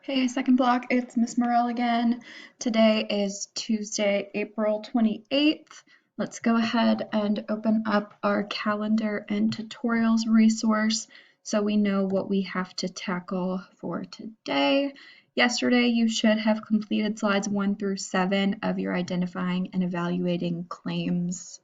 Hey, second block, it's Miss Morrell again. Today is Tuesday, April 28th. Let's go ahead and open up our calendar and tutorials resource so we know what we have to tackle for today. Yesterday, you should have completed slides 1 through 7 of your identifying and evaluating claims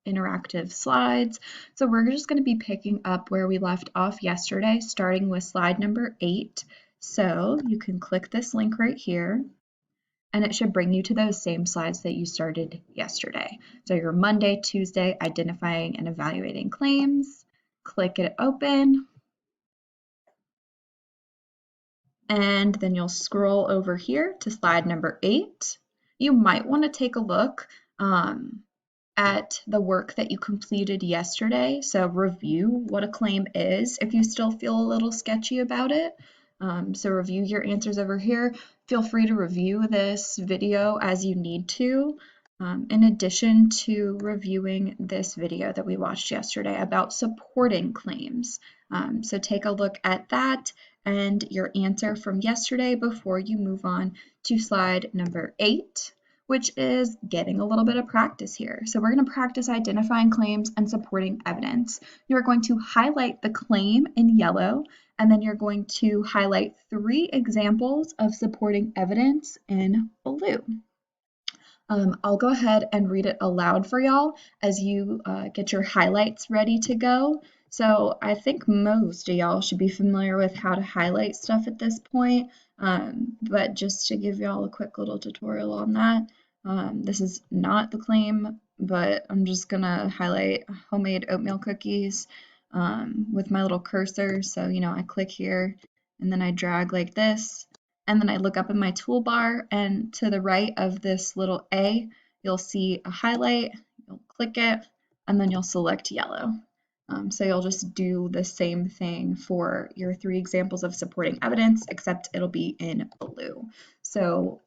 interactive slides. So we're just going to be picking up where we left off yesterday, starting with slide number 8. So you can click this link right here, and it should bring you to those same slides that you started yesterday. So your Monday, Tuesday, identifying and evaluating claims. Click it open, and then you'll scroll over here to slide number 8. You might want to take a look at the work that you completed yesterday. So review what a claim is if you still feel a little sketchy about it. So review your answers over here. Feel free to review this video as you need to, in addition to reviewing this video that we watched yesterday about supporting claims. So take a look at that and your answer from yesterday before you move on to slide number 8, which is getting a little bit of practice here. So we're going to practice identifying claims and supporting evidence. You're going to highlight the claim in yellow, and then you're going to highlight 3 examples of supporting evidence in blue. I'll go ahead and read it aloud for y'all as you get your highlights ready to go. So I think most of y'all should be familiar with how to highlight stuff at this point, but just to give y'all a quick little tutorial on that, this is not the claim, but I'm just gonna highlight homemade oatmeal cookies with my little cursor. So, I click here and then I drag like this. And then I look up in my toolbar, and to the right of this little A, you'll see a highlight. You'll click it, and then you'll select yellow. So you'll just do the same thing for your 3 examples of supporting evidence, except it'll be in blue. So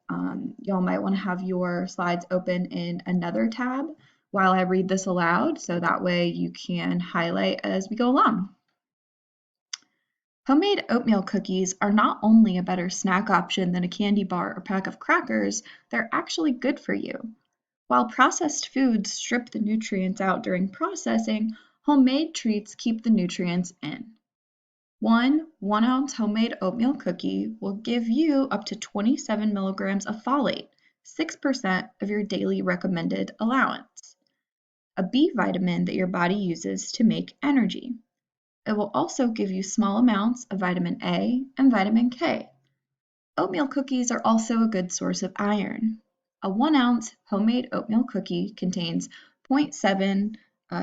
y'all might want to have your slides open in another tab while I read this aloud, so that way you can highlight as we go along. Homemade oatmeal cookies are not only a better snack option than a candy bar or pack of crackers, they're actually good for you. While processed foods strip the nutrients out during processing, homemade treats keep the nutrients in. One 1-ounce homemade oatmeal cookie will give you up to 27 milligrams of folate, 6% of your daily recommended allowance, a B vitamin that your body uses to make energy. It will also give you small amounts of vitamin A and vitamin K. Oatmeal cookies are also a good source of iron. A 1-ounce homemade oatmeal cookie contains 0.7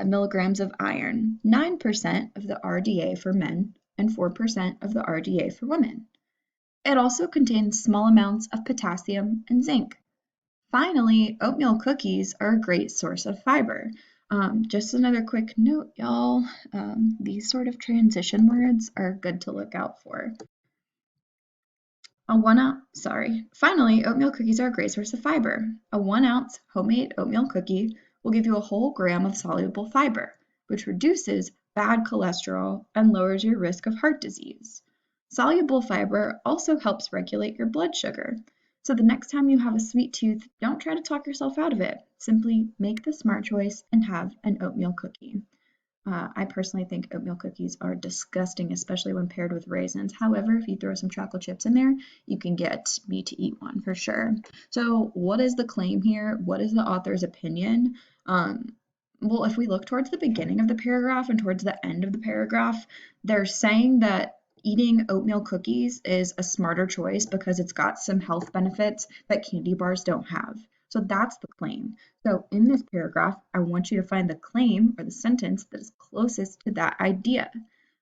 milligrams of iron, 9% of the RDA for men, and 4% of the RDA for women. It also contains small amounts of potassium and zinc. Finally, oatmeal cookies are a great source of fiber. Just another quick note, y'all, these sort of transition words are good to look out for. Finally, oatmeal cookies are a great source of fiber. A 1-ounce homemade oatmeal cookie will give you a whole gram of soluble fiber, which reduces bad cholesterol and lowers your risk of heart disease. Soluble fiber also helps regulate your blood sugar. So the next time you have a sweet tooth, don't try to talk yourself out of it. Simply make the smart choice and have an oatmeal cookie. I personally think oatmeal cookies are disgusting, especially when paired with raisins. However, if you throw some chocolate chips in there, you can get me to eat one for sure. So what is the claim here? What is the author's opinion? Well, if we look towards the beginning of the paragraph and towards the end of the paragraph, they're saying that eating oatmeal cookies is a smarter choice because it's got some health benefits that candy bars don't have. So that's the claim. So in this paragraph, I want you to find the claim or the sentence that is closest to that idea.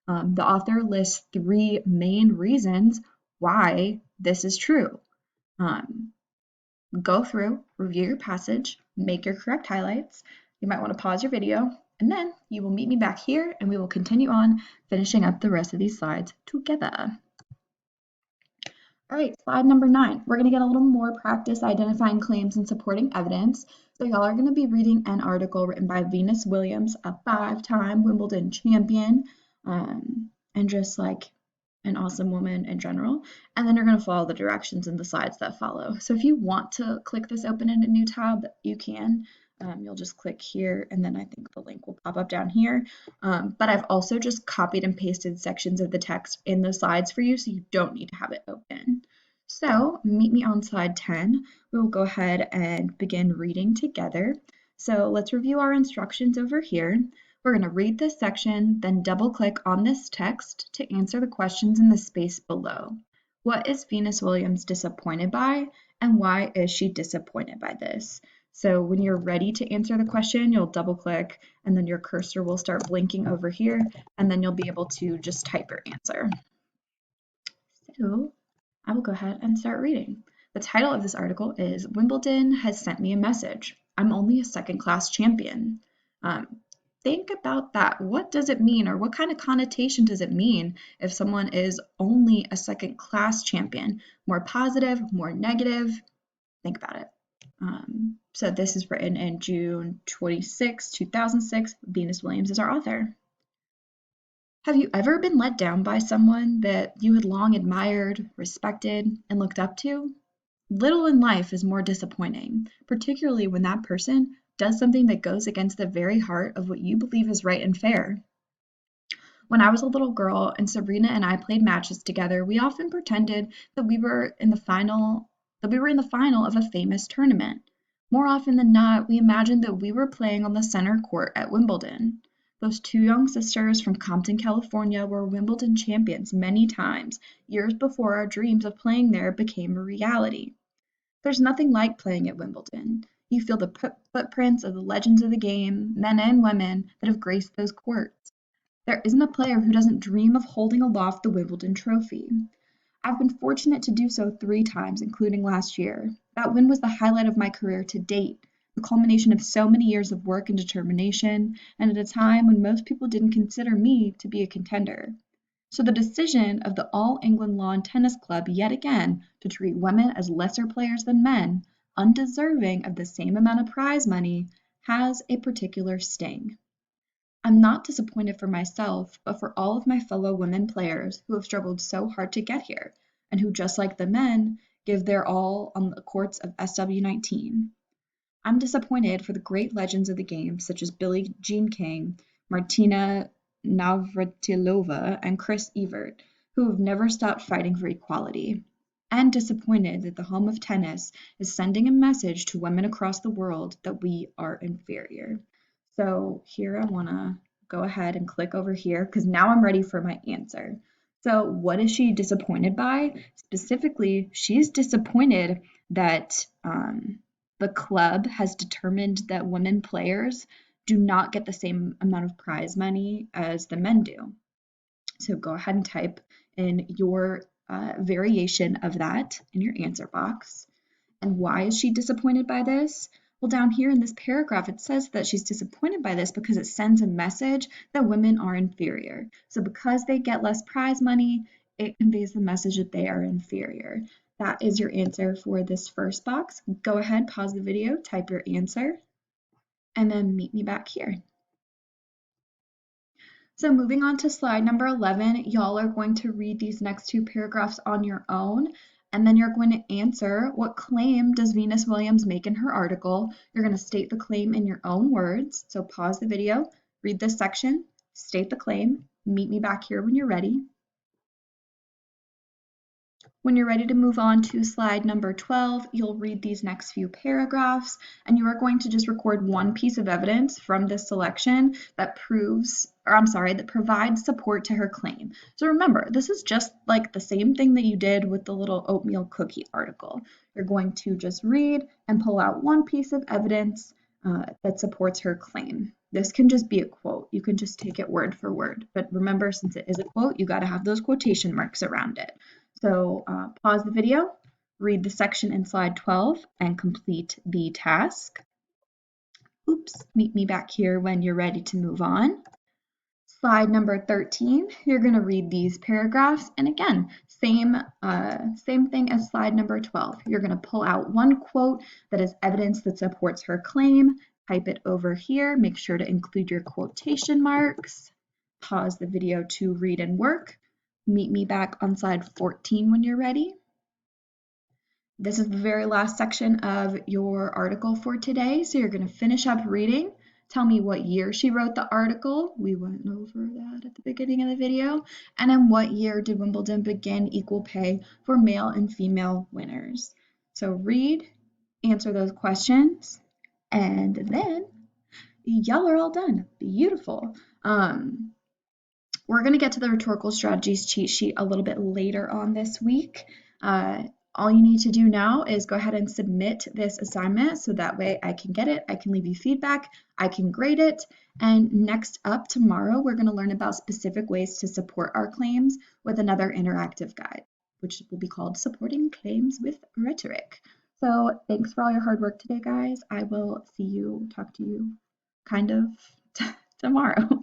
The author lists 3 main reasons why this is true. Go through, review your passage, make your correct highlights. You might want to pause your video, and then you will meet me back here and we will continue on finishing up the rest of these slides together. All right, slide number 9. We're going to get a little more practice identifying claims and supporting evidence. So y'all are going to be reading an article written by Venus Williams, a 5-time Wimbledon champion, and just like an awesome woman in general. And then you're going to follow the directions in the slides that follow. So if you want to click this open in a new tab, you can. You'll just click here, and then I think the link will pop up down here. But I've also just copied and pasted sections of the text in the slides for you, so you don't need to have it open. So meet me on slide 10. We will go ahead and begin reading together. So let's review our instructions over here. We're going to read this section, then double click on this text to answer the questions in the space below. What is Venus Williams disappointed by, and why is she disappointed by this? So when you're ready to answer the question, you'll double click and then your cursor will start blinking over here, and then you'll be able to just type your answer. So I will go ahead and start reading. The title of this article is Wimbledon Has Sent Me a Message. I'm only a second-class champion. Think about that. What does it mean, or what kind of connotation does it mean if someone is only a second-class champion? More positive, more negative? Think about it. So this is written in June 26, 2006. Venus Williams is our author. Have you ever been let down by someone that you had long admired, respected, and looked up to? Little in life is more disappointing, particularly when that person does something that goes against the very heart of what you believe is right and fair. When I was a little girl and Sabrina and I played matches together, we often pretended that we were in the final of a famous tournament. More often than not, we imagined that we were playing on the center court at Wimbledon. Those two young sisters from Compton, California were Wimbledon champions many times, years before our dreams of playing there became a reality. There's nothing like playing at Wimbledon. You feel the footprints of the legends of the game, men and women, that have graced those courts. There isn't a player who doesn't dream of holding aloft the Wimbledon trophy. I've been fortunate to do so 3 times, including last year. That win was the highlight of my career to date, the culmination of so many years of work and determination, and at a time when most people didn't consider me to be a contender. So the decision of the All England Lawn Tennis Club yet again to treat women as lesser players than men, undeserving of the same amount of prize money, has a particular sting. I'm not disappointed for myself, but for all of my fellow women players who have struggled so hard to get here, and who, just like the men, give their all on the courts of SW19. I'm disappointed for the great legends of the game, such as Billie Jean King, Martina Navratilova, and Chris Evert, who have never stopped fighting for equality. And disappointed that the home of tennis is sending a message to women across the world that we are inferior. So here I want to go ahead and click over here because now I'm ready for my answer. So what is she disappointed by? Specifically, she's disappointed that the club has determined that women players do not get the same amount of prize money as the men do. So go ahead and type in your variation of that in your answer box. And why is she disappointed by this? Well, down here in this paragraph, it says that she's disappointed by this because it sends a message that women are inferior. So because they get less prize money, it conveys the message that they are inferior. That is your answer for this first box. Go ahead, pause the video, type your answer, and then meet me back here. So moving on to slide number 11, y'all are going to read these next 2 paragraphs on your own, and then you're going to answer what claim does Venus Williams make in her article. You're going to state the claim in your own words. So pause the video, read this section, state the claim, meet me back here when you're ready. When you're ready to move on to slide number 12, you'll read these next few paragraphs, and you are going to just record one piece of evidence from this selection that provides support to her claim. So remember, this is just like the same thing that you did with the little oatmeal cookie article. You're going to just read and pull out one piece of evidence that supports her claim. This can just be a quote. You can just take it word for word. But remember, since it is a quote, you got to have those quotation marks around it. So pause the video, read the section in slide 12, and complete the task. Oops, meet me back here when you're ready to move on. Slide number 13, you're going to read these paragraphs, and again, same thing as slide number 12. You're going to pull out one quote that is evidence that supports her claim, type it over here, make sure to include your quotation marks, pause the video to read and work, meet me back on slide 14 when you're ready. This is the very last section of your article for today. So you're going to finish up reading. Tell me what year she wrote the article. We went over that at the beginning of the video. And in what year did Wimbledon begin equal pay for male and female winners? So read, answer those questions, and then y'all are all done. Beautiful. We're going to get to the rhetorical strategies cheat sheet a little bit later on this week. All you need to do now is go ahead and submit this assignment so that way I can get it, I can leave you feedback, I can grade it, and next up tomorrow we're going to learn about specific ways to support our claims with another interactive guide, which will be called Supporting Claims with Rhetoric. So thanks for all your hard work today, guys. I will talk to you kind of tomorrow.